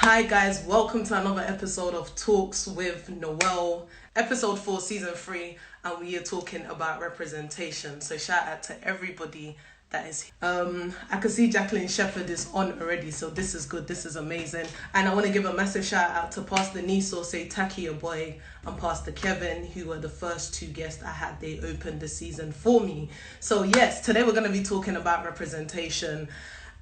Hi guys, welcome to another episode of Talks with Noelle, episode 4, season 3, and we are talking about representation. So shout out to everybody that is I can see Jacqueline Shepherd is on already, so this is good, this is amazing. And I want to give a massive shout out to Pastor Niso, say Taki your boy, and Pastor Kevin, who were the first two guests I had. They opened the season for me. So yes, today we're going to be talking about representation.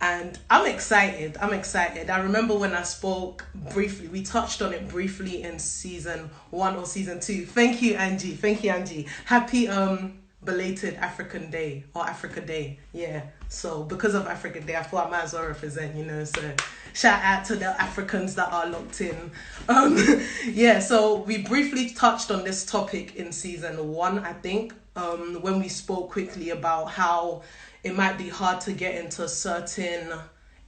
And I'm excited. I remember when I spoke briefly, we touched on it briefly in season 1 or season 2. Thank you, Angie. Happy belated African Day or Africa Day. Yeah. So because of African Day, I thought I might as well represent, So shout out to the Africans that are locked in. Yeah, so we briefly touched on this topic in season 1, I think, when we spoke quickly about how it might be hard to get into certain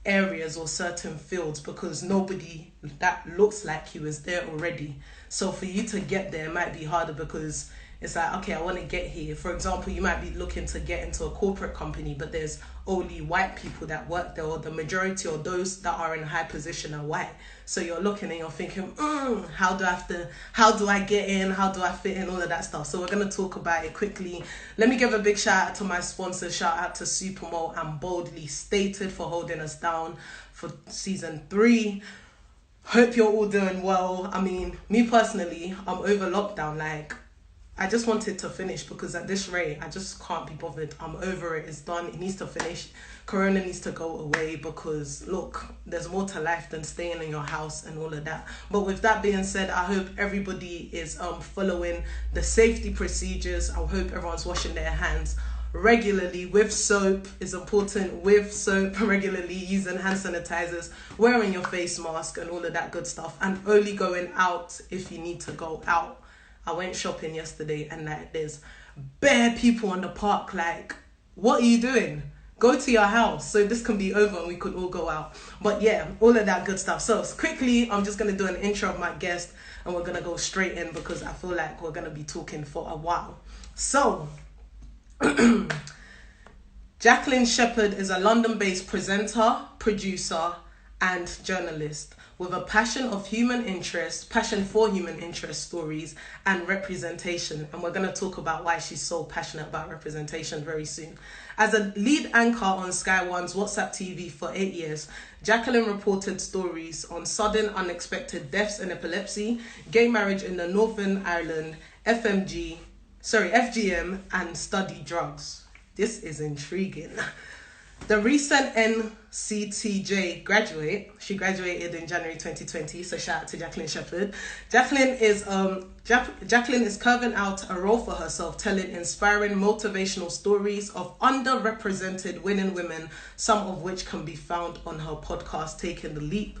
areas or certain fields because nobody that looks like you is there already. So for you to get there, it might be harder because it's like, okay, I want to get here. For example, you might be looking to get into a corporate company, but there's only white people that work there, or the majority or those that are in a high position are white. So you're looking and you're thinking, how do I get in? How do I fit in? All of that stuff. So we're going to talk about it quickly. Let me give a big shout out to my sponsors. Shout out to Supermo and Boldly Stated for holding us down for season 3. Hope you're all doing well. I mean, me personally, I'm over lockdown. I just wanted to finish because at this rate, I just can't be bothered. I'm over it. It's done. It needs to finish. Corona needs to go away because, look, there's more to life than staying in your house and all of that. But with that being said, I hope everybody is following the safety procedures. I hope everyone's washing their hands regularly with soap. Is important, with soap regularly, using hand sanitizers, wearing your face mask and all of that good stuff, and only going out if you need to go out. I went shopping yesterday and there's bare people on the park. What are you doing? Go to your house so this can be over and we could all go out. But yeah, all of that good stuff. So quickly, I'm just going to do an intro of my guest and we're going to go straight in because I feel like we're going to be talking for a while. So Jacqueline Shepherd is a London-based presenter, producer, and journalist with a passion for human interest stories and representation. And we're going to talk about why she's so passionate about representation very soon. As a lead anchor on Sky One's WhatsApp TV for 8 years, Jacqueline reported stories on sudden unexpected deaths and epilepsy, gay marriage in the Northern Ireland, FGM, and study drugs. This is intriguing. The recent NCTJ graduate, she graduated in January 2020, so shout out to Jacqueline Shepherd. Jacqueline is carving out a role for herself, telling inspiring motivational stories of underrepresented winning women, some of which can be found on her podcast, Taking the Leap.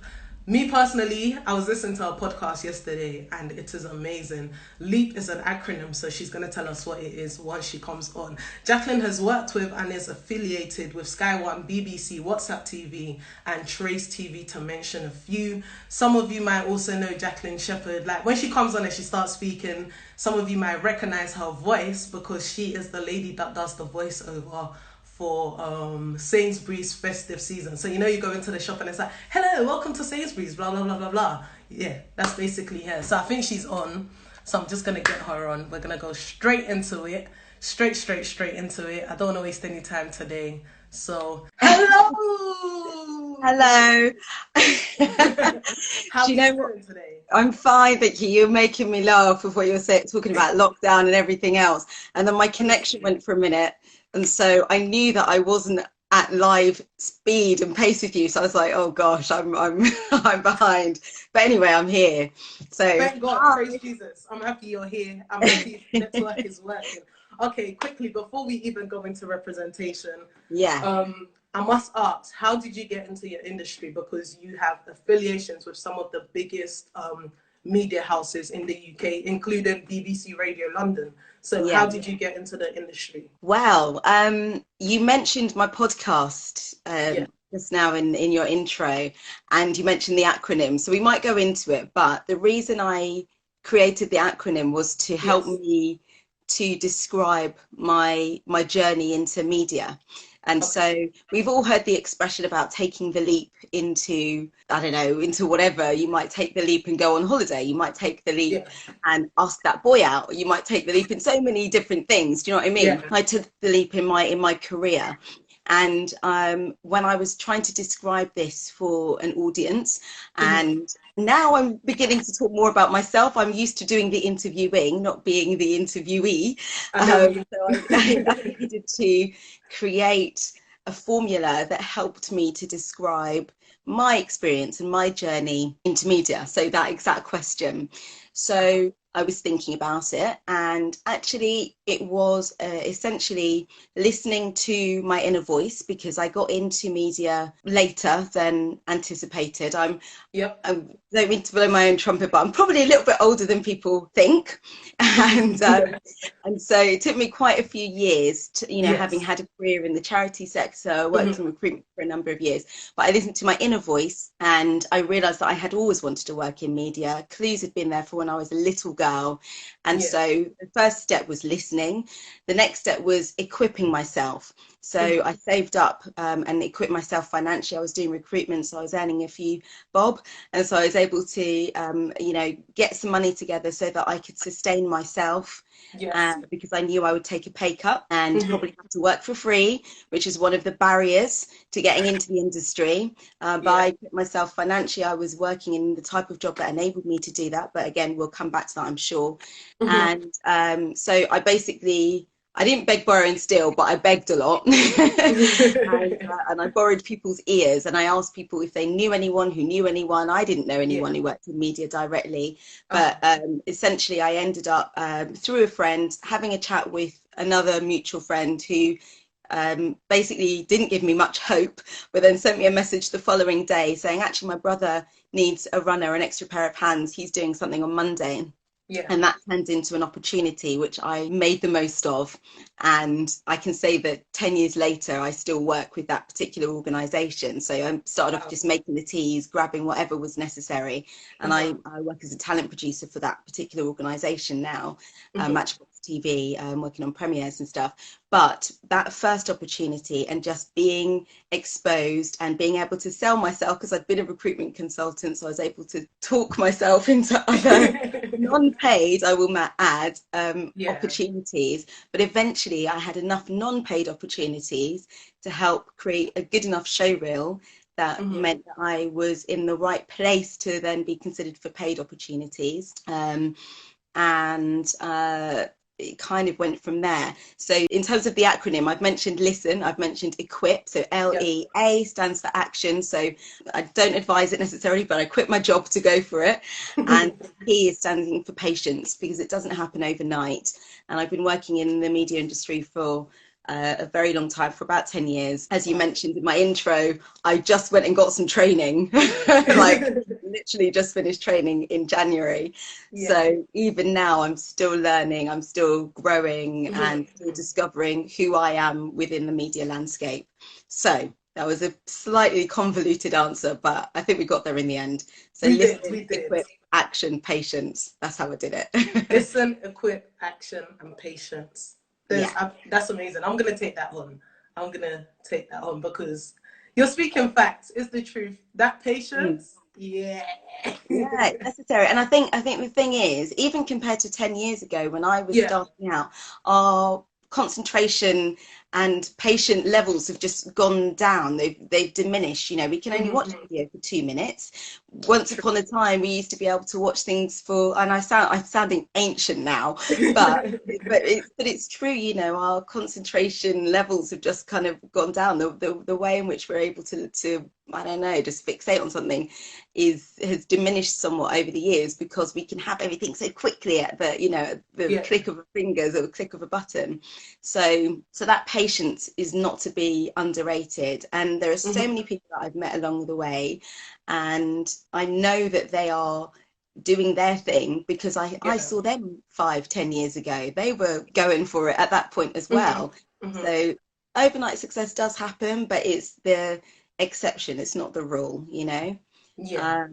Me personally, I was listening to her podcast yesterday and it is amazing. LEAP is an acronym, so she's going to tell us what it is once she comes on. Jacqueline has worked with and is affiliated with Sky One, BBC, WhatsApp TV, and Trace TV, to mention a few. Some of you might also know Jacqueline Shepherd. When she comes on and she starts speaking, some of you might recognize her voice because she is the lady that does the voiceover for Sainsbury's festive season. So you go into the shop and it's like, hello, welcome to Sainsbury's, blah, blah, blah, blah, blah. Yeah, that's basically her. So I think she's on. So I'm just going to get her on. We're going to go straight into it. Straight into it. I don't want to waste any time today. So, hello! Hello. How are you doing today? I'm fine, thank you. You're making me laugh with what you're talking about lockdown and everything else. And then my connection went for a minute. And so I knew that I wasn't at live speed and pace with you. So I was like, oh gosh, I'm I'm behind. But anyway, I'm here. So thank God, praise Jesus. I'm happy you're here. I'm happy the network is working. Okay, quickly, before we even go into representation, I must ask, how did you get into your industry? Because you have affiliations with some of the biggest media houses in the UK, including BBC Radio London. So how did you get into the industry? Well, you mentioned my podcast just now in your intro, and you mentioned the acronym. So we might go into it, but the reason I created the acronym was to help me to describe my journey into media. And Okay. so we've all heard the expression about taking the leap into, I don't know, into whatever. You might take the leap and go on holiday. You might take the leap Yeah. and ask that boy out. You might take the leap in so many different things. Do you know what I mean? Yeah. I took the leap in my career. And when I was trying to describe this for an audience, Hmm. and now I'm beginning to talk more about myself. I'm used to doing the interviewing, not being the interviewee. I know you. So I needed to create a formula that helped me to describe my experience and my journey into media. So that exact question. Uh-huh. So I was thinking about it, and actually, it was essentially listening to my inner voice, because I got into media later than anticipated. Yep. I don't mean to blow my own trumpet, but I'm probably a little bit older than people think, and Yeah. and so it took me quite a few years to, having Yes. had a career in the charity sector, I worked in Hmm. recruitment for a number of years, but I listened to my inner voice, and I realised that I had always wanted to work in media. Clues had been there for when I was a little girl, and Yeah. so the first step was listening. The next step was equipping myself. So Hmm. I saved up and equipped myself financially. I was doing recruitment, so I was earning a few bob, and so I was able to, get some money together so that I could sustain myself, Yes. because I knew I would take a pay cut and Hmm. probably have to work for free, which is one of the barriers to getting into the industry. But I Yeah. equipped myself financially. I was working in the type of job that enabled me to do that. But again, we'll come back to that, I'm sure. Hmm. And so I didn't beg, borrow, and steal, but I begged a lot. And I borrowed people's ears, and I asked people if they knew anyone who knew anyone. I didn't know anyone Yeah. who worked in media directly, Uh-huh. but essentially I ended up, through a friend, having a chat with another mutual friend who basically didn't give me much hope, but then sent me a message the following day saying, actually, my brother needs a runner, an extra pair of hands. He's doing something on Monday. Yeah. And that turned into an opportunity which I made the most of. And I can say that 10 years later, I still work with that particular organisation. So I started off Wow. just making the teas, grabbing whatever was necessary. And Uh-huh. I work as a talent producer for that particular organisation now, Hmm. Matchbox TV, working on premieres and stuff. But that first opportunity and just being exposed and being able to sell myself, because I'd been a recruitment consultant, so I was able to talk myself into other non-paid, I will add, Yeah. opportunities. But eventually I had enough non-paid opportunities to help create a good enough show reel that Hmm. meant that I was in the right place to then be considered for paid opportunities. And it kind of went from there. So in terms of the acronym, I've mentioned listen, I've mentioned equip. So Yep. LEA stands for action. So I don't advise it necessarily, but I quit my job to go for it. And P is standing for patience, because it doesn't happen overnight. And I've been working in the media industry for a very long time, for about 10 years. As you Wow. mentioned in my intro, I just went and got some training, like literally just finished training in January. Yeah. So even now, I'm still learning, I'm still growing, Hmm. and still discovering who I am within the media landscape. So that was a slightly convoluted answer, but I think we got there in the end. So We did. listen, We did. equip, action, patience. That's how I did it. Listen, equip, action, and patience. Yeah. That's amazing. I'm gonna take that on. I'm gonna take that on because you're speaking facts. Is the truth that Mm. patience? Yeah. Yeah, it's necessary. And I think the thing is, even compared to 10 years ago when I was Yeah. starting out, our concentration and patient levels have just gone down. They've diminished. We can only watch a Hmm. video for 2 minutes. Once True. upon a time, we used to be able to watch things for, and I'm sounding ancient now, but it's true. Our concentration levels have just kind of gone down. The way in which we're able to I don't know, just fixate on something has diminished somewhat over the years, because we can have everything so quickly at the Yeah. click of a fingers or the click of a button. So that patience is not to be underrated. And there are so Hmm. many people that I've met along the way, and I know that they are doing their thing, because I Yeah. saw them 5, 10 years ago. They were going for it at that point as Hmm. well. Hmm. So overnight success does happen, but it's the exception, it's not the rule. Yeah,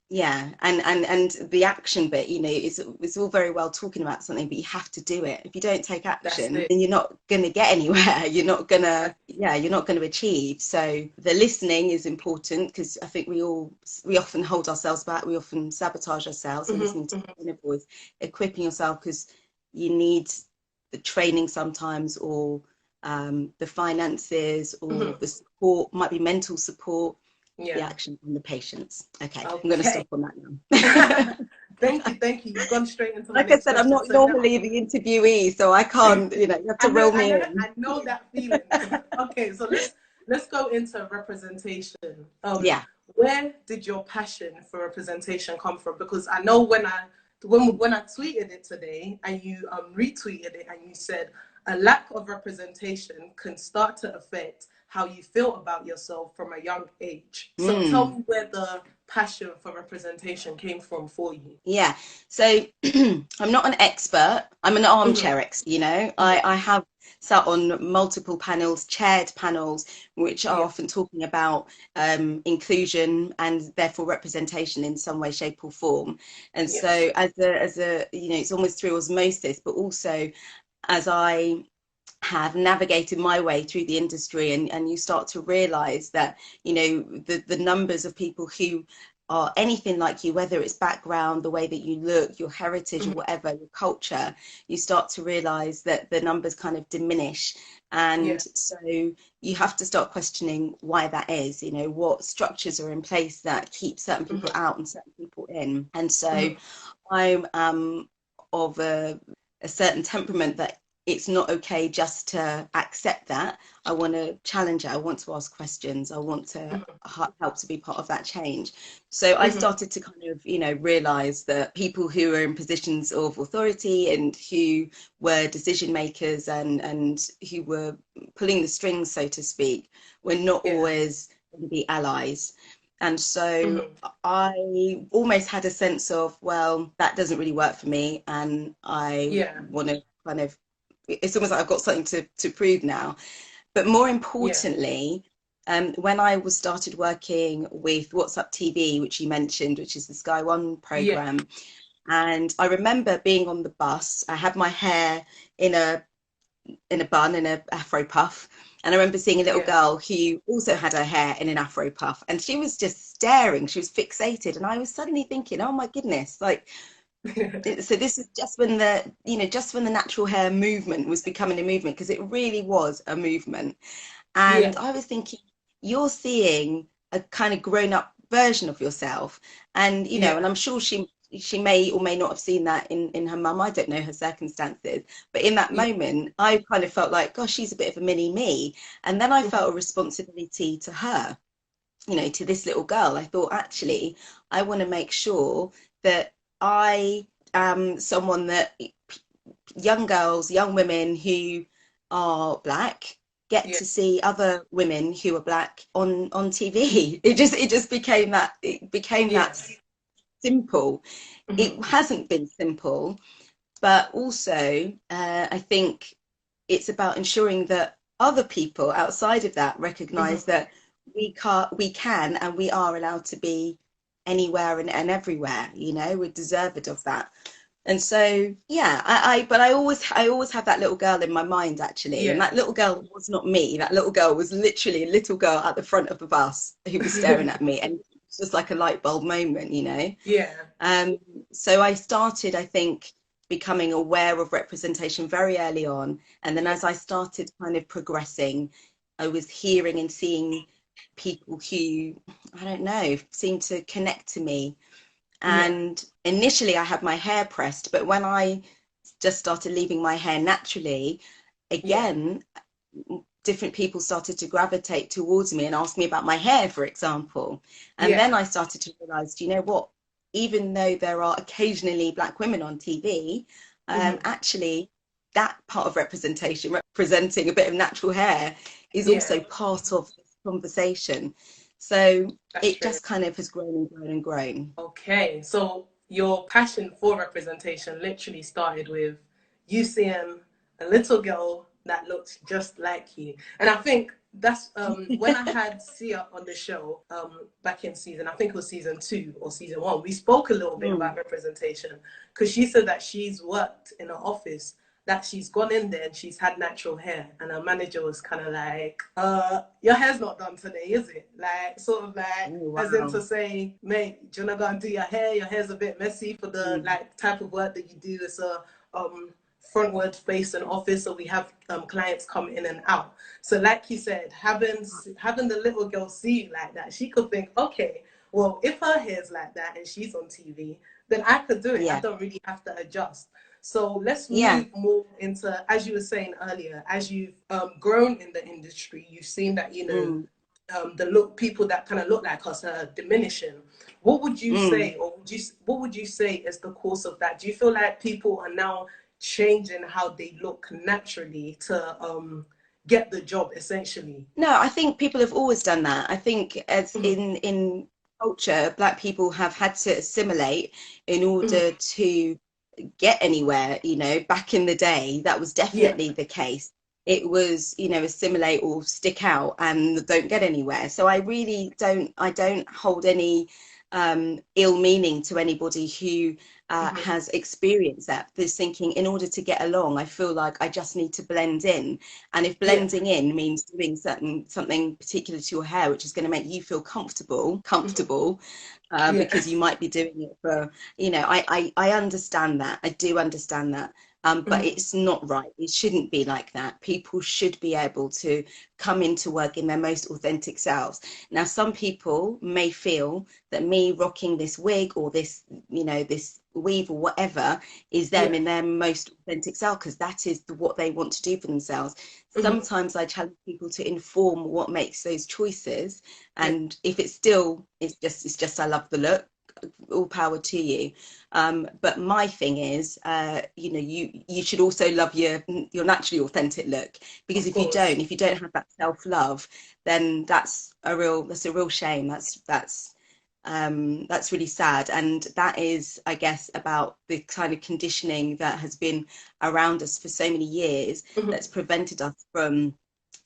Yeah, and the action bit, you know, it's all very well talking about something, but you have to do it. If you don't take that's action, it. then you're not going to get anywhere. You're not going to achieve. So the listening is important because I think we often hold ourselves back. We often sabotage ourselves and Hmm. listening to Hmm. the inner voice, equipping yourself because you need the training sometimes, or the finances, or Hmm. the support, might be mental support, the Yeah. action, and the patience. Okay, I'm going to Okay. stop on that now. Thank you, thank you. You've gone straight into my Like I next said, I'm question. not So now, normally the interviewee, so I can't, you know, you have to reel me in. I know that feeling. Okay, so let's go into representation. Yeah. Where did your passion for representation come from? Because I know when I tweeted it today and you retweeted it and you said a lack of representation can start to affect how you feel about yourself from a young age. So tell Mm. me where the passion for representation came from for you. Yeah. So I'm not an expert. I'm an Hmm. armchair expert, you know. Yeah, I have sat on multiple panels, chaired panels, which are yeah, often talking about inclusion and therefore representation in some way, shape, or form. And yes. so as a, you know, it's almost through osmosis, but also as I have navigated my way through the industry, and you start to realize that, you know, the numbers of people who are anything like you, whether it's background, the way that you look, your heritage, or Hmm. whatever, your culture, you start to realize that the numbers kind of diminish. And Yeah. so you have to start questioning why that is, you know, what structures are in place that keep certain people Hmm. out and certain people in. And so Hmm. I'm of a certain temperament that it's not okay just to accept that. I want to challenge it. I want to ask questions. I want to help to be part of that change. So I Hmm. started to kind of, you know, realize that people who are in positions of authority and who were decision makers, and who were pulling the strings, so to speak, were not Yeah. always going to be allies. And so Hmm. I almost had a sense of, well, that doesn't really work for me. And I Yeah. want to kind of, it's almost like I've got something to prove now. But more Yeah. importantly, when I was started working with What's Up TV, which you mentioned, which is the Sky One Yeah. program, and I remember being on the bus. I had my hair in a bun, in a afro puff. And I remember seeing a little Yeah. girl who also had her hair in an afro puff, and she was just staring. She was fixated, and I was suddenly thinking, "Oh my goodness!" Like, so this is just when the, you know, just when the natural hair movement was becoming a movement, because it really was a movement. Yeah. And I was thinking, you're seeing a kind of grown up version of yourself. And, you know, and Yeah. I'm sure she may or may not have seen that in her mum. I don't know her circumstances. But in that Yeah. moment, I kind of felt like, gosh, she's a bit of a mini me. And then I Hmm. felt a responsibility to her, you know, to this little girl. I thought, actually, I want to make sure that I am someone that young girls, young women who are black get Yeah. to see other women who are black on TV. It just became that, it became Yeah. that simple. It Hmm. hasn't been simple, but also I think it's about ensuring that other people outside of that recognize Hmm. that we can and we are allowed to be anywhere and everywhere, you know, we're deserved of that. And so, yeah, but I always have that little girl in my mind, actually. And Yeah. that little girl was not me. That little girl was literally a little girl at the front of the bus who was staring at me. And it's just like a light bulb moment, you know? Yeah. Um, so I started, I think, becoming aware of representation very early on. And then Yeah. as I started kind of progressing, I was hearing and seeing people who, I don't know, seemed to connect to me. Yeah. And initially, I had my hair pressed, but when I just started leaving my hair naturally, Yeah. again, different people started to gravitate towards me and ask me about my hair, for example. And then Yeah. I started to realize, do you know what? Even though there are occasionally black women on TV, Hmm. actually, that part of representation, representing a bit of natural hair, is Yeah. also part of this conversation. So That's it true. just kind of has grown and grown and grown. Okay. So your passion for representation literally started with you seeing a little girl that looked just like you. And I think that's when I had Sia on the show back in season, I think it was season 2 or season 1, we spoke a little bit Mm. about representation, because she said that she's worked in an office that she's gone in there and she's had natural hair, and her manager was kind of like, your hair's not done today, is it? Like, sort of like, Oh, as in wow. to say, mate, do you wanna go and do your hair? Your hair's a bit messy for the Mm. like type of work that you do. It's a frontward facing office, so we have clients come in and out. So like you said, having the little girl see you like that, she could think, okay, well, if her hair's like that and she's on TV, then I could do it. I Yeah. don't really have to adjust. So let's Yeah. move more into, as you were saying earlier, as you've grown in the industry, you've seen that, you know, Mm. the look people that kind of look like us are diminishing. What would you Mm. say, or what would you say is the course of that? Do you feel like people are now changing how they look naturally to get the job, essentially? No, I think people have always done that. I think as Mm-hmm. in culture, Black people have had to assimilate in Mm-hmm. order to get anywhere. You know, back in the day, that was Yeah. definitely the case. It was, you know, assimilate or stick out and don't get anywhere. So I don't hold any ill meaning to anybody who Mm-hmm. has experienced that. This thinking, in order to get along, I feel like I just need to blend in. And if Yeah. blending in means doing something particular to your hair, which is going to make you feel Mm-hmm. comfortable, Yeah. because you might be doing it for, you know, I understand that. I do understand that. But Mm-hmm. it's not right. It shouldn't be like that. People should be able to come into work in their most authentic selves. Now, some people may feel that me rocking this wig or this, you know, this weave or whatever is them Yeah. in their most authentic self, because that is what they want to do for themselves. Mm-hmm. Sometimes I challenge people to inform what makes those choices, Yeah. and if it's still it's just I love the look, all power to you. But my thing is, you know, you should also love your naturally authentic look, because Of course. if you don't have that self love, then that's a real shame. That's really sad, and that is, I guess, about the kind of conditioning that has been around us for so many years Mm-hmm. that's prevented us from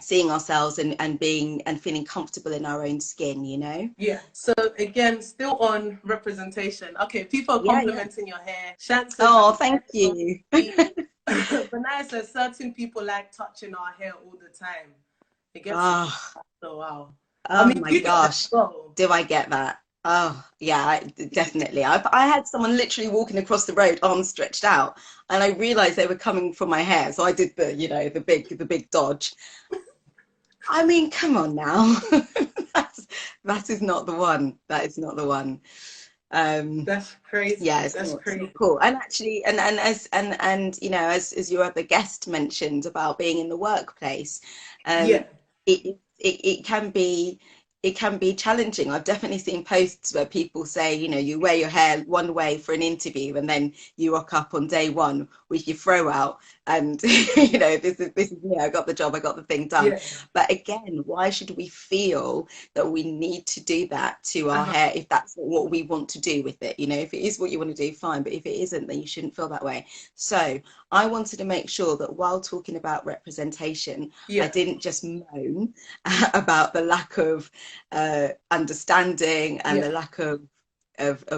seeing ourselves and being and feeling comfortable in our own skin, you know? Yeah. So again, still on representation. Okay, people are Yeah, yeah. complimenting your hair. Shan says that Oh, the hair thank is so you. pretty. But now it says certain people like touching our hair all the time. It gets a bit Oh, so wow. I oh mean, my you get that gosh. as well. Do I get that? Oh, yeah, definitely. I had someone literally walking across the road, arms stretched out, and I realized they were coming for my hair. So I did the, you know, the big dodge. I mean, come on now. That's, that is not the one. That is not the one. Um, That's crazy. yeah, That's it's not crazy. cool. And actually, and you know, as your other guest mentioned about being in the workplace, Yeah. it can be challenging. I've definitely seen posts where people say, you know, you wear your hair one way for an interview and then you rock up on day one with your throw out, and you know, this is yeah, I got the job, I got the thing done. Yeah. But again, why should we feel that we need to do that to our Uh-huh. hair if that's not what we want to do with it? You know, if it is what you want to do, fine, but if it isn't, then you shouldn't feel that way. So I wanted to make sure that while talking about representation, I Yeah. didn't just moan about the lack of understanding and Yeah. the lack of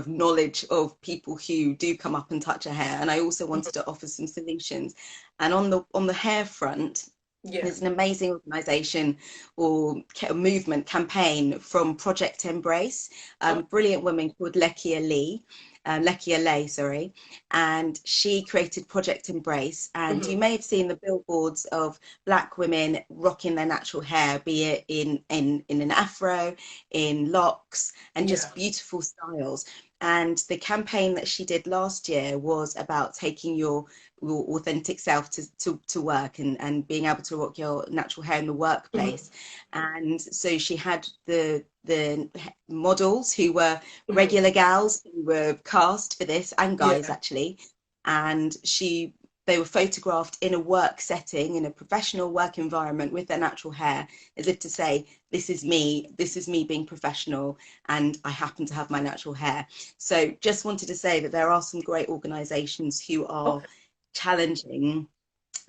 knowledge of people who do come up and touch a hair. And I also Mhm. wanted to offer some solutions. And on the hair front, Yeah. there's an amazing organisation or movement campaign from Project Embrace, Oh, brilliant woman called Lekia Lay, sorry, and she created Project Embrace. And you mhm. may have seen the billboards of Black women rocking their natural hair, be it in an afro, in locks, and Yeah. just beautiful styles. And the campaign that she did last year was about taking your authentic self to work, and being able to rock your natural hair in the Mhm. workplace. And so she had the models who were Mhm. regular gals who were cast for this, and guys Yeah. actually, and they were photographed in a work setting, in a professional work environment with their natural hair, as if to say, this is me being professional, and I happen to have my natural hair. So just wanted to say that there are some great organizations who are Okay. challenging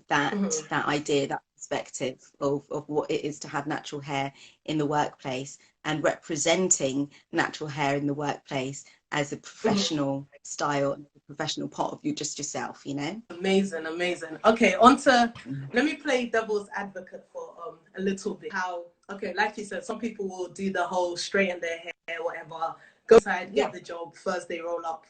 Mhm. that idea, that perspective of what it is to have natural hair in the workplace and representing natural hair in the workplace as a professional style, a professional part of you, just yourself, you know? Amazing, amazing. Okay, let me play devil's advocate for a little bit. How, okay, like you said, some people will do the whole straighten their hair, whatever, go inside, Yeah, get the job, first they roll up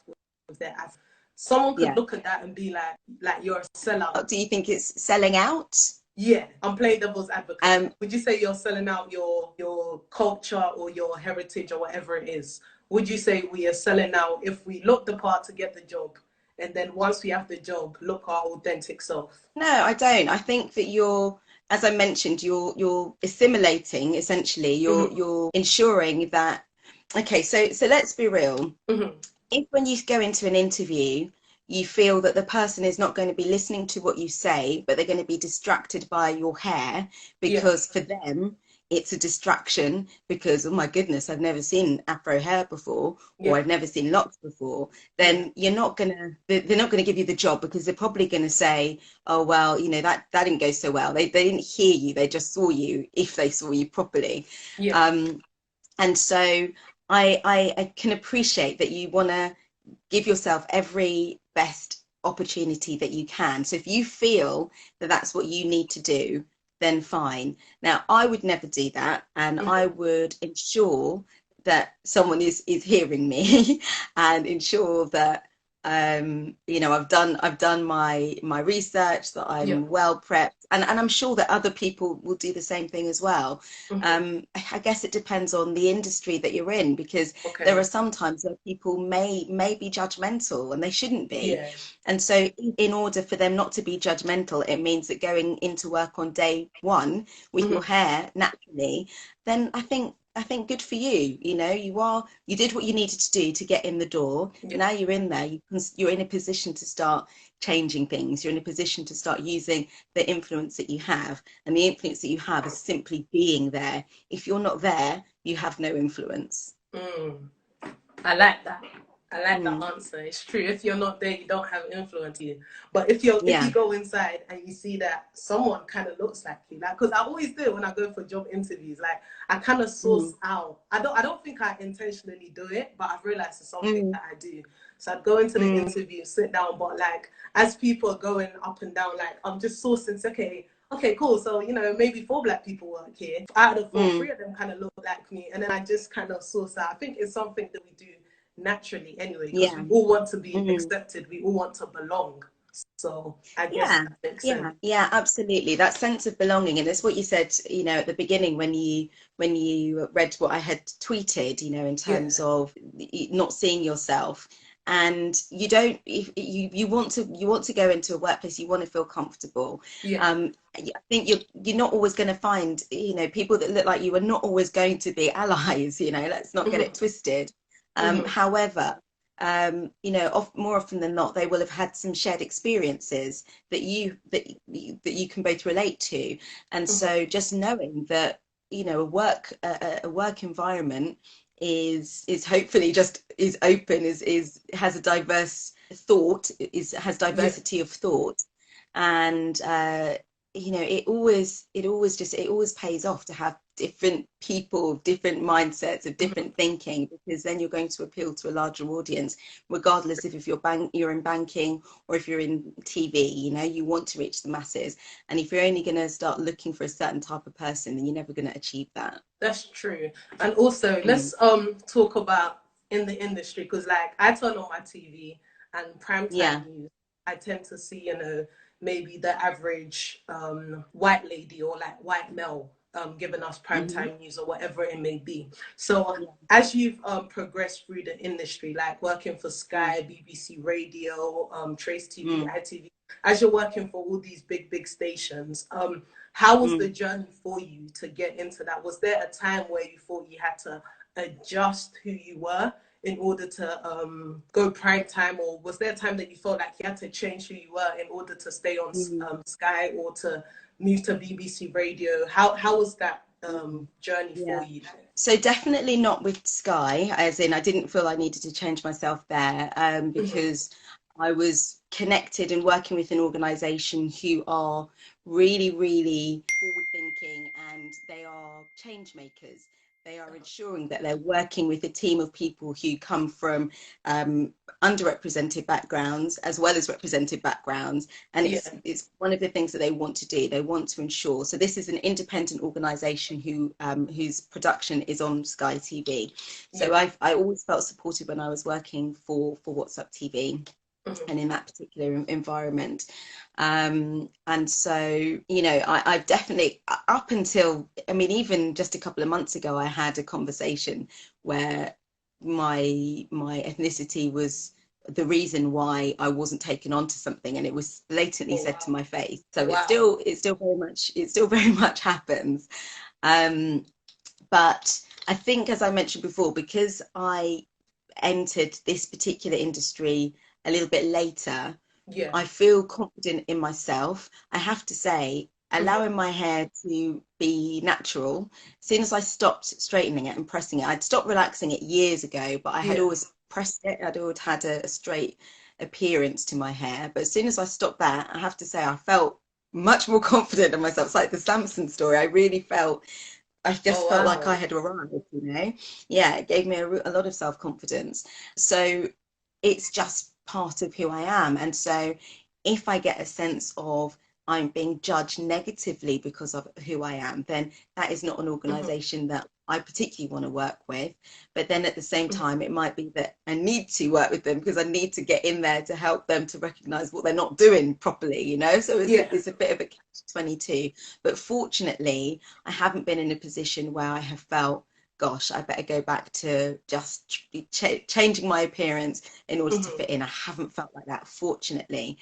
with their ass. Someone could yeah. look at that and be like you're a sellout. Do you think it's selling out? Yeah, I'm playing devil's advocate. Um, Would you say you're selling out your culture or your heritage or whatever it is? Would you say we are selling out if we look the part to get the job, and then once we have the job, look our authentic self? no, I don't. I think that you're, as I mentioned, you're assimilating essentially. Mm-hmm. You're ensuring that. Okay, so let's be real. Mm-hmm. If when you go into an interview, you feel that the person is not going to be listening to what you say, but they're going to be distracted by your hair Yeah. because for them it's a distraction because, oh my goodness, I've never seen afro hair before, or Yeah. I've never seen locks before, Yeah. then they're not going to give you the job because they're probably going to say, oh, well, you know, that didn't go so well. They didn't hear you. They just saw you if they saw you properly. Yeah. Um, and so I can appreciate that you want to give yourself every best opportunity that you can. So if you feel that that's what you need to do, then fine. Now, I would never do that, and Mm-hmm. I would ensure that someone is hearing me and ensure that you know, I've done my research, that Yeah. I'm well prepped, and I'm sure that other people will do the same thing as well. Mm-hmm. I guess it depends on the industry that you're in, because there Okay. are some times where people may be judgmental and they shouldn't be. Yeah. And so in order for them not to be judgmental, it means that going into work on day one with your Mm-hmm. hair naturally, then I think good for you. You know, you did what you needed to do to get in the door. Yeah. Now you're in there. You're in a position to start changing things. You're in a position to start using the influence that you have. And the influence that you have is simply being there. If you're not there, you have no influence. Mm. I like that. I like that Mm, answer. It's true. If you're not there, you don't have influence here. But if you yeah. go inside and you see that someone kind of looks like you, like, because I always do when I go for job interviews, like I kind of Mm, source out. I don't think I intentionally do it, but I've realized it's something mm, that I do. So I'd go into the mm, interview, sit down, but like as people are going up and down, like I'm just sourcing. Okay, cool. So, maybe four black people work here. Out of the four, mm. three of them kind of look like me. And then I just kind of source out. I think it's something that we do naturally anyway, because Yeah. we all want to be Mm. accepted. We all want to belong. So I guess Yeah, that makes sense. yeah, absolutely. That sense of belonging, and it's what you said, you know, at the beginning when you read what I had tweeted, you know, in Yeah. terms of not seeing yourself, and you don't, if you want to go into a workplace, you want to feel comfortable. Yeah. I think you're not always going to find, you know, people that look like you are not always going to be allies. You know, let's not get Mm-hmm. it twisted. Mm-hmm. However, you know, more often than not, they will have had some shared experiences that you can both relate to, and Mm-hmm. so just knowing that, you know, a work environment is hopefully just is open, is has a diverse thought, is has Yeah. diversity of thought, and you know, it always pays off to have different people, different mindsets, of Mm-hmm. different thinking, because then you're going to appeal to a larger audience, regardless if you're in banking or if you're in TV. You know, you want to reach the masses, and if you're only going to start looking for a certain type of person, then you're never going to achieve that. That's true. And also, Mm. let's talk about in the industry, because like I turn on my TV and primetime Yeah. news, I tend to see, maybe the average white lady or like white male giving us Hmm. primetime news or whatever it may be. So Yeah. as you've progressed through the industry, like working for Mm. Sky, BBC Radio, Trace TV, Mm. ITV, as you're working for all these big stations, how was the Mm. journey for you to get into that? Was there a time where you thought you had to adjust who you were in order to go prime time, or was there a time that you felt like you had to change who you were in order to stay on Mm. Sky or to move to BBC Radio? How was that Mm. journey for Yeah. you? So definitely not with Sky, as in I didn't feel I needed to change myself there, Mm-hmm. because I was connected and working with an organization who are really, really forward thinking, and they are change makers. They are ensuring that they're working with a team of people who come from underrepresented backgrounds as well as represented backgrounds. And Yeah. it's one of the things that they want to do. They want to ensure. So this is an independent organization whose production is on Sky TV. So Yeah. I always felt supported when I was working for What's Up TV Mhm. and in that particular environment. And so, you know, I've definitely, up until, I mean, even just a couple of months ago, I had a conversation where my ethnicity was the reason why I wasn't taken on to something, and it was blatantly Oh, said to wow. my face. So Wow. it still very much happens. Um, but I think, as I mentioned before, because I entered this particular industry a little bit later, Yeah. I feel confident in myself. I have to say, Mhm. allowing my hair to be natural, as soon as I stopped straightening it and pressing it, I'd stopped relaxing it years ago, but I had Yeah. always pressed it. I'd always had a straight appearance to my hair. But as soon as I stopped that, I have to say, I felt much more confident in myself. It's like the Samson story. I Oh, just felt like I wow. had arrived, you know? Yeah, it gave me a lot of self-confidence. So it's just part of who I am. And so if I get a sense of I'm being judged negatively because of who I am, then that is not an Mhm. organization that I particularly want to work with. But then at the same Mhm. time, it might be that I need to work with them because I need to get in there to help them to recognize what they're not doing properly, you know? So Yeah. it's a bit of a catch-22. But fortunately, I haven't been in a position where I have felt, gosh, I better go back to just changing my appearance in order to Mhm. fit in. I haven't felt like that, fortunately.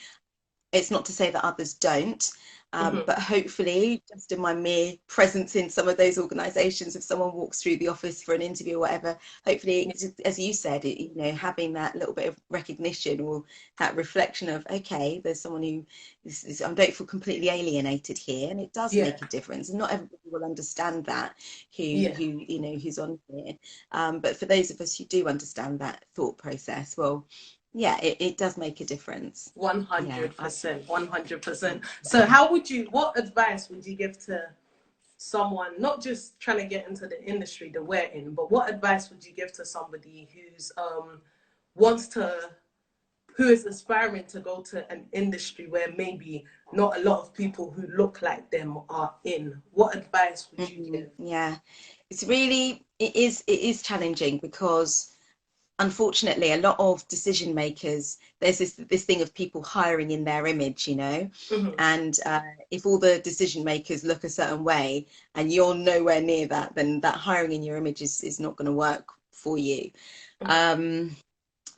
It's not to say that others don't, Mhm. but hopefully, just in my mere presence in some of those organisations, if someone walks through the office for an interview or whatever, hopefully, Yeah. as you said, you know, having that little bit of recognition or that reflection of, okay, there's someone who I don't feel completely alienated here, and it does Yeah. make a difference. And not everybody will understand that Yeah. who you know who's on here, but for those of us who do understand that thought process, well, yeah, it does make a difference. Yeah, 100%. 100%. So, yeah. what advice would you give to someone not just trying to get into the industry that we're in, but what advice would you give to somebody wants to who is aspiring to go to an industry where maybe not a lot of people who look like them are in? What advice would you give? Yeah, it is challenging because unfortunately a lot of decision makers, there's this thing of people hiring in their image, you know, Mm-hmm. and if all the decision makers look a certain way and you're nowhere near that, then that hiring in your image is not going to work for you. Um,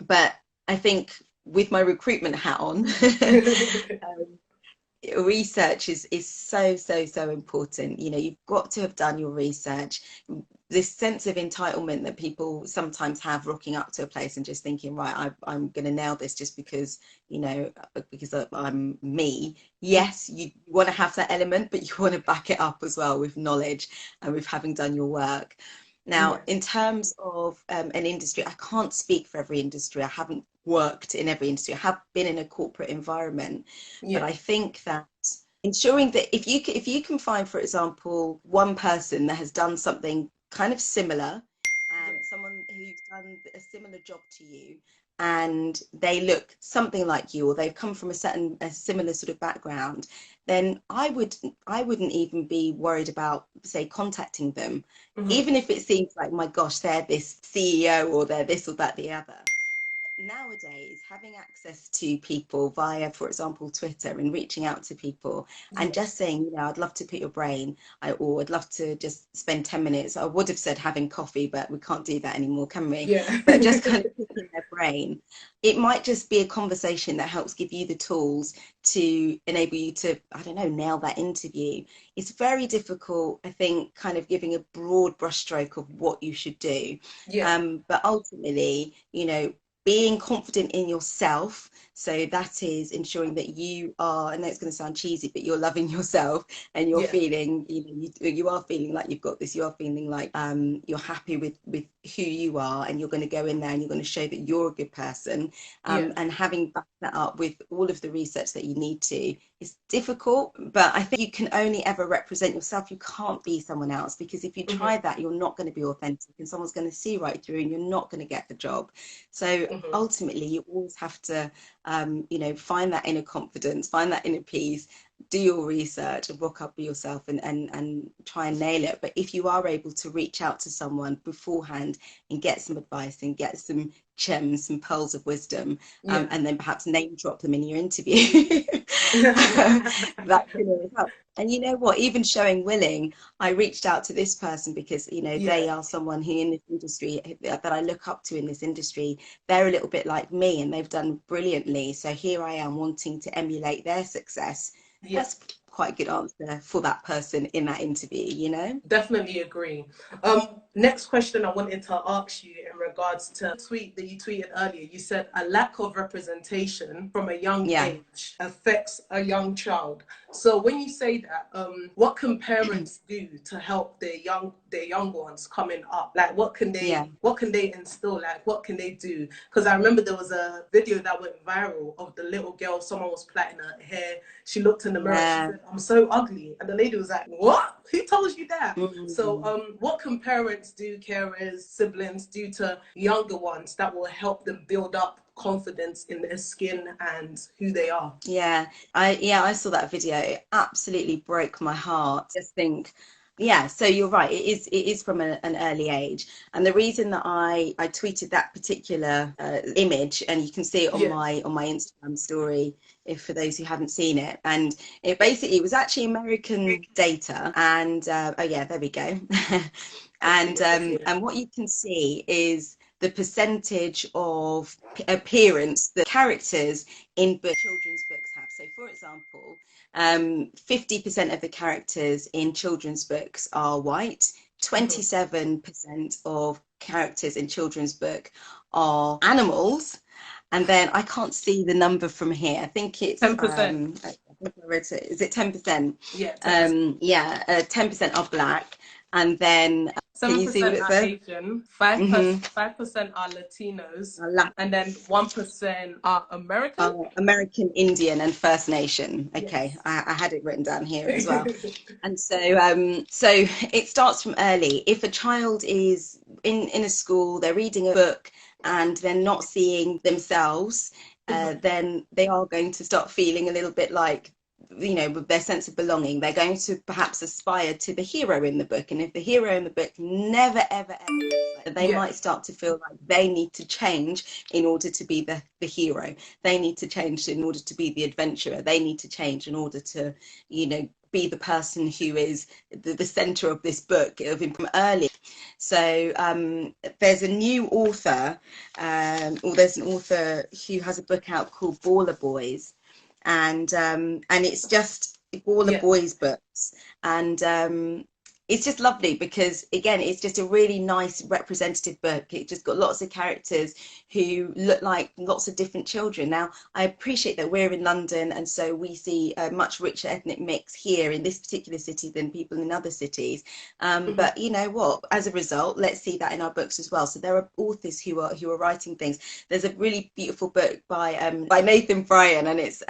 but I think with my recruitment hat on, research is so important. You know, you've got to have done your research. This sense of entitlement that people sometimes have rocking up to a place and just thinking, right, I'm going to nail this just because, you know, because I'm me. Yes, you want to have that element, but you want to back it up as well with knowledge and with having done your work. Now, Yeah. in terms of an industry, I can't speak for every industry. I haven't worked in every industry. I have been in a corporate environment, but Yeah. I think that ensuring that if you can find, for example, one person that has done something kind of similar, Yeah. someone who's done a similar job to you, and they look something like you, or they've come from a similar sort of background, then I wouldn't even be worried about, say, contacting them, Mm-hmm. even if it seems like, my gosh, they're this CEO or they're this or that the other. Nowadays, having access to people via, for example, Twitter, and reaching out to people and Yeah. just saying, you know, I'd love to pick your brain, or I'd love to just spend 10 minutes. I would have said having coffee, but we can't do that anymore, can we? Yeah. But just kind of picking their brain. It might just be a conversation that helps give you the tools to enable you to, I don't know, nail that interview. It's very difficult, I think, kind of giving a broad brushstroke of what you should do. Yeah. But ultimately, you know, being confident in yourself. So that is ensuring that you are, I know it's going to sound cheesy, but you're loving yourself, and you're Yeah. feeling, you are feeling like you've got this. You are feeling like you're happy with who you are, and you're going to go in there and you're going to show that you're a good person. Yeah. And having backed that up with all of the research that you need to is difficult, but I think you can only ever represent yourself. You can't be someone else, because if you try Mm-hmm. that, you're not going to be authentic, and someone's going to see right through, and you're not going to get the job. So Mm-hmm. ultimately, you always have to, find that inner confidence, find that inner peace, do your research and rock up for yourself, and try and nail it. But if you are able to reach out to someone beforehand and get some advice and get some gems, some pearls of wisdom, Yeah. and then perhaps name drop them in your interview, that can always help. And you know what, even showing willing, I reached out to this person because, Yeah. they are someone who in this industry that I look up to in this industry. They're a little bit like me and they've done brilliantly. So here I am wanting to emulate their success. Yeah. That's quite a good answer for that person in that interview. Definitely agree. Next question I wanted to ask you in regards to a tweet that you tweeted earlier. You said a lack of representation from a young Yeah. age affects a young child. So when you say that, what can parents do to help their young ones coming up? Like Yeah. what can they instill? Like what can they do? Because I remember there was a video that went viral of the little girl, someone was plaiting her hair. She looked in the mirror, she Yeah. said, "I'm so ugly." And the lady was like, "What? Who told you that?" So, Mm. what can parents do, carers, siblings do to younger ones that will help them build up confidence in their skin and who they are? I saw that video. It absolutely broke my heart. Just think, yeah, so you're right. It is from an early age. And the reason that I tweeted that particular image, and you can see it on Yeah. my Instagram story, if for those who haven't seen it. And it was actually American data. And oh yeah, there we go. Okay, And good to see it. what you can see is the percentage of appearance the characters in children's books have. So, for example, 50% of the characters in children's books are white, Mm-hmm. 27% of characters in children's book are animals, and then I can't see the number from here. I think it's 10%. I think I wrote it. Is it 10%? Yeah, 10%. Yeah, 10% are black, and then can you see what 7% it are says? Asian, Mm-hmm. 5% are Latinos, and then 1% are American. American Indian and First Nation. Okay, Yes. I had it written down here as well. And so it starts from early. If a child is in a school, they're reading a book and they're not seeing themselves, Mhm. then they are going to start feeling a little bit like, with their sense of belonging. They're going to perhaps aspire to the hero in the book. And if the hero in the book never, ever, ever looks like, they Yeah. might start to feel like they need to change in order to be the hero. They need to change in order to be the adventurer. They need to change in order to, be the person who is the center of this book from early. So there's a new author, or there's an author who has a book out called Baller Boys, and it's just all the Yeah. boys' books, and it's just lovely because again, it's just a really nice representative book. It just got lots of characters who look like lots of different children. Now, I appreciate that we're in London, and so we see a much richer ethnic mix here in this particular city than people in other cities. Mhm. But you know what? As a result, let's see that in our books as well. So there are authors who are writing things. There's a really beautiful book by Nathan Bryan, and it's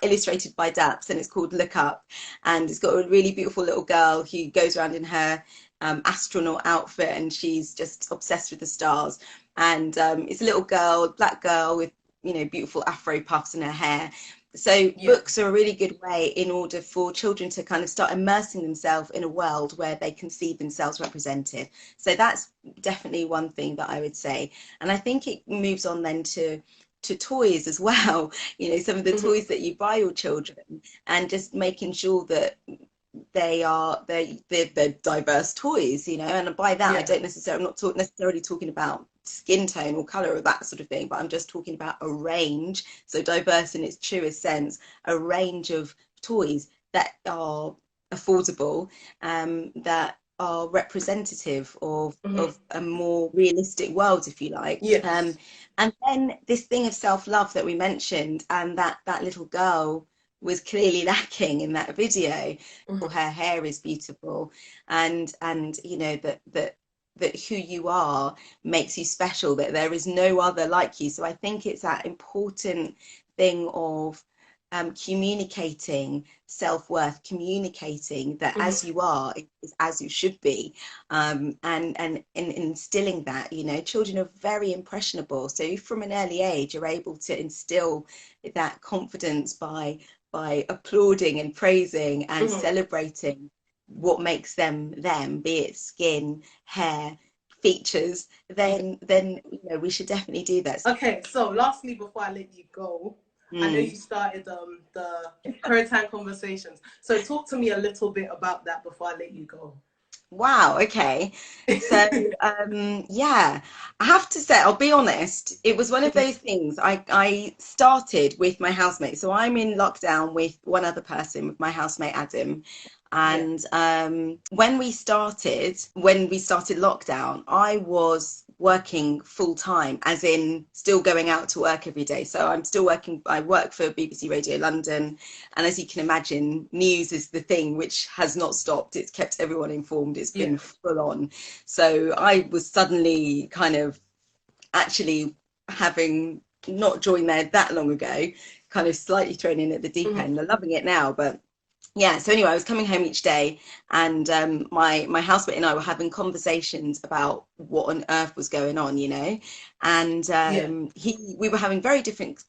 illustrated by Daps, and it's called Look Up, and it's got a really beautiful little girl who goes around in her astronaut outfit, and she's just obsessed with the stars. And it's a little girl, black girl with beautiful afro puffs in her hair. So Yeah. books are a really good way in order for children to kind of start immersing themselves in a world where they can see themselves represented. So that's definitely one thing that I would say. And I think it moves on then to toys as well. Some of the Mhm. toys that you buy your children, and just making sure that they're diverse toys, and by that I Yeah. don't necessarily, I'm not necessarily talking about skin tone or color or that sort of thing, but I'm just talking about a range, so diverse in its truest sense, a range of toys that are affordable, that are representative Hmm. of a more realistic world, if you like. Yes. And then this thing of self-love that we mentioned, and that little girl was clearly lacking in that video. Hmm. Her hair is beautiful, and you know that who you are makes you special, that there is no other like you. So I think it's that important thing of communicating self-worth, communicating that as Hmm. you are is as you should be, and instilling that, you know, children are very impressionable. So if from an early age you're able to instill that confidence by applauding and praising and Hmm. celebrating what makes them them, be it skin, hair, features, then you know we should definitely do that. Okay, so lastly, before I let you go, I know Mm. you started the career time conversations. So talk to me a little bit about that before I let you go. Wow, okay. So, yeah, I have to say, I'll be honest, it was one of those things. I started with my housemate. So I'm in lockdown with one other person, with my housemate Adam. Yeah. And when we started lockdown, I was working full time, as in still going out to work every day. So I'm still working, I work for BBC Radio London. And as you can imagine, news is the thing which has not stopped. It's kept everyone informed. It's Yeah. been full on. So I was suddenly kind of actually, having not joined there that long ago, kind of slightly thrown in at the deep Hmm. end. I'm loving it now, but yeah. So anyway, I was coming home each day, and my housemate and I were having conversations about what on earth was going on, you know, and Yeah. he we were having very different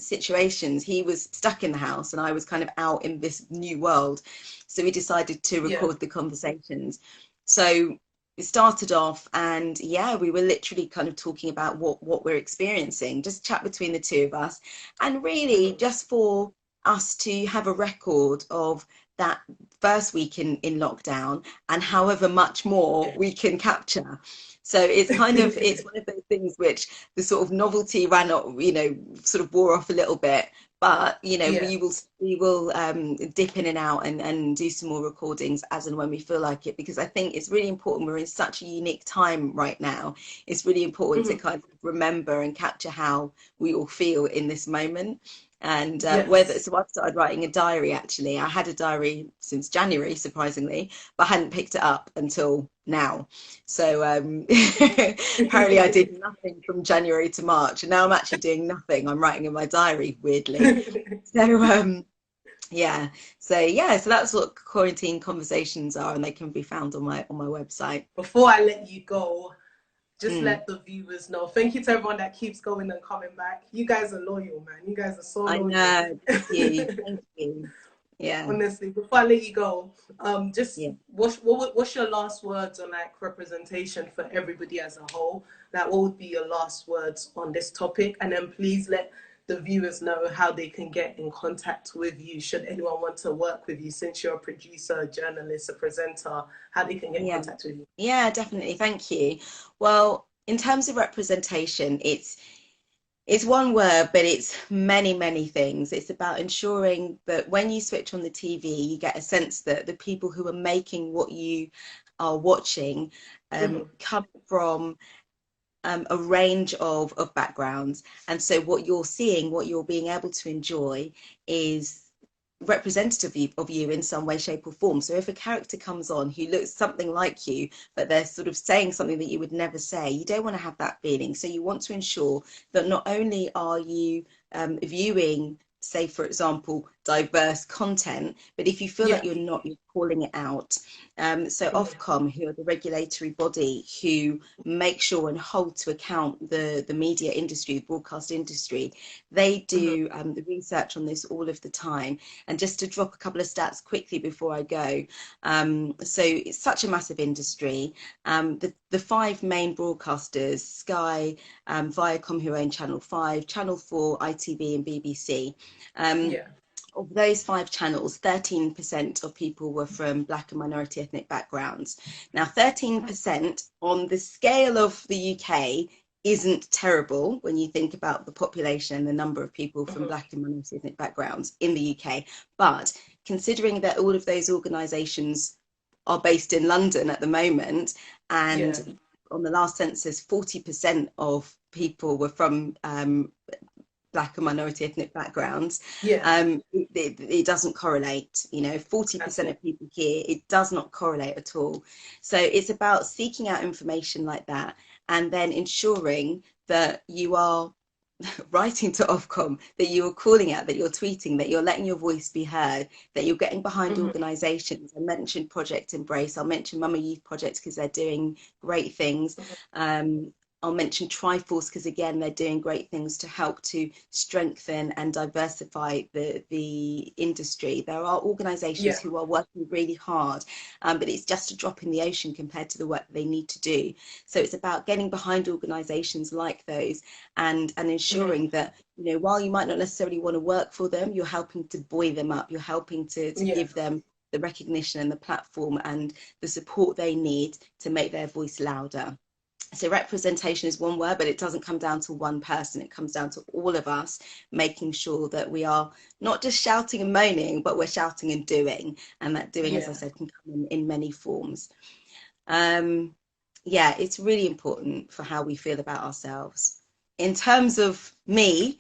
situations. He was stuck in the house and I was kind of out in this new world. So we decided to Yeah. record the conversations. So it started off, and yeah, we were literally kind of talking about what we're experiencing, just chat between the two of us, and really Hmm. just for us to have a record of that first week in lockdown, and however much more Yeah. we can capture. So it's kind of, it's one of those things which the sort of novelty ran off, you know, sort of wore off a little bit. But you know, Yeah. we will dip in and out and do some more recordings as and when we feel like it, because I think it's really important. We're in such a unique time right now. It's really important to Hmm. kind of remember and capture how we all feel in this moment. And whether Yes. so I've started writing a diary. Actually, I had a diary since January, surprisingly, but I hadn't picked it up until now. So apparently I did nothing from January to March, and now I'm actually doing nothing. I'm writing in my diary, weirdly. So yeah. So yeah, so that's what quarantine conversations are, and they can be found on my website. Before I let you go, just Mm, let the viewers know. Thank you to everyone that keeps going and coming back. You guys are loyal, man. You guys are so I loyal. know. Thank you. Thank you. Yeah. Honestly, before I let you go, just Yeah. what's your last words on like representation for everybody as a whole? Like, what would be your last words on this topic? And then please let the viewers know how they can get in contact with you. Should anyone want to work with you, since you're a producer, a journalist, a presenter, how they can get in Yeah. contact with you. Yeah, definitely. Thank you. Well, in terms of representation, it's one word, but it's many, many things. It's about ensuring that when you switch on the TV, you get a sense that the people who are making what you are watching Mm-hmm. come from a range of backgrounds. And so what you're seeing, what you're being able to enjoy is representative of you in some way, shape, or form. So if a character comes on who looks something like you, but they're sort of saying something that you would never say, you don't want to have that feeling. So you want to ensure that not only are you viewing, say, for example, diverse content, but if you feel Yeah. that you're not, you're calling it out. So Mm-hmm. Ofcom, who are the regulatory body who make sure and hold to account the media industry, the broadcast industry, they Mm-hmm. do the research on this all of the time. And just to drop a couple of stats quickly before I go, so it's such a massive industry. The five main broadcasters, Sky, Viacom, who own Channel 5, Channel 4, ITV, and BBC. Um, Yeah. of those five channels, 13% of people were from Black and minority ethnic backgrounds. Now, 13% on the scale of the UK isn't terrible when you think about the population and the number of people from Mm-hmm. Black and minority ethnic backgrounds in the UK. But considering that all of those organisations are based in London at the moment, Yeah. and on the last census, 40% of people were from Black and minority ethnic backgrounds. Yeah. It doesn't correlate. 40% That's of people here, it does not correlate at all. So it's about seeking out information like that and then ensuring that you are writing to Ofcom, that you're calling out, that you're tweeting, that you're letting your voice be heard, that you're getting behind it. organisations. I mentioned Project Embrace. I'll mention Mama Youth Project because they're doing great things. I'll mention Triforce because again they're doing great things to help to strengthen and diversify the industry. There are organisations Yeah. who are working really hard, but it's just a drop in the ocean compared to the work they need to do. So it's about getting behind organisations like those and ensuring that while you might not necessarily want to work for them, you're helping to buoy them up. You're helping to Yeah. give them the recognition and the platform and the support they need to make their voice louder. So representation is one word, but it doesn't come down to one person. It comes down to all of us making sure that we are not just shouting and moaning, but we're shouting and doing. And that doing, as I Yeah. said, can come in many forms. Yeah, it's really important for how we feel about ourselves. In terms of me,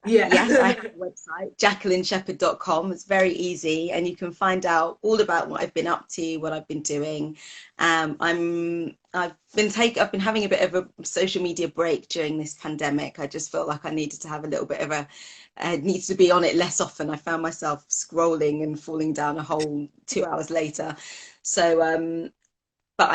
yes, I Yeah. have a website, JacquelineShepherd.com. It's very easy, and you can find out all about what I've been up to, what I've been doing. I've been having a bit of a social media break during this pandemic. I just felt like I needed to have a little bit of needs to be on it less often. I found myself scrolling and falling down a hole 2 hours later. So, but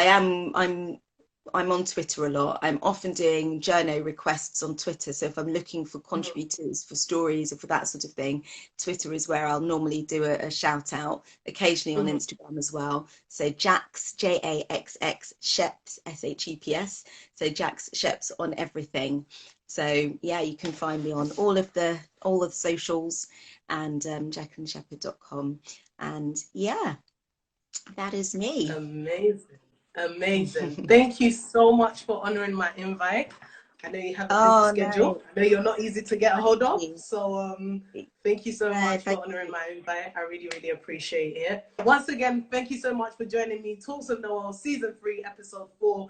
I'm on Twitter a lot. I'm often doing journo requests on Twitter. So if I'm looking for contributors for stories or for that sort of thing, Twitter is where I'll normally do a shout out, occasionally on Instagram as well. So Jax, Jaxx, Sheps, Sheps. So Jax Sheps on everything. So yeah, you can find me on all of the socials and JacquelineShepherd.com. And yeah, that is me. Amazing. Amazing. Thank you so much for honoring my invite. I know you have a busy Oh no, schedule. I know you're not easy to get a thank hold of. you. So thank you so No, much thank for honoring you. my invite. I really, really appreciate it. Once again, thank you so much for joining me. Talks of Noelle, Season 3, Episode 4.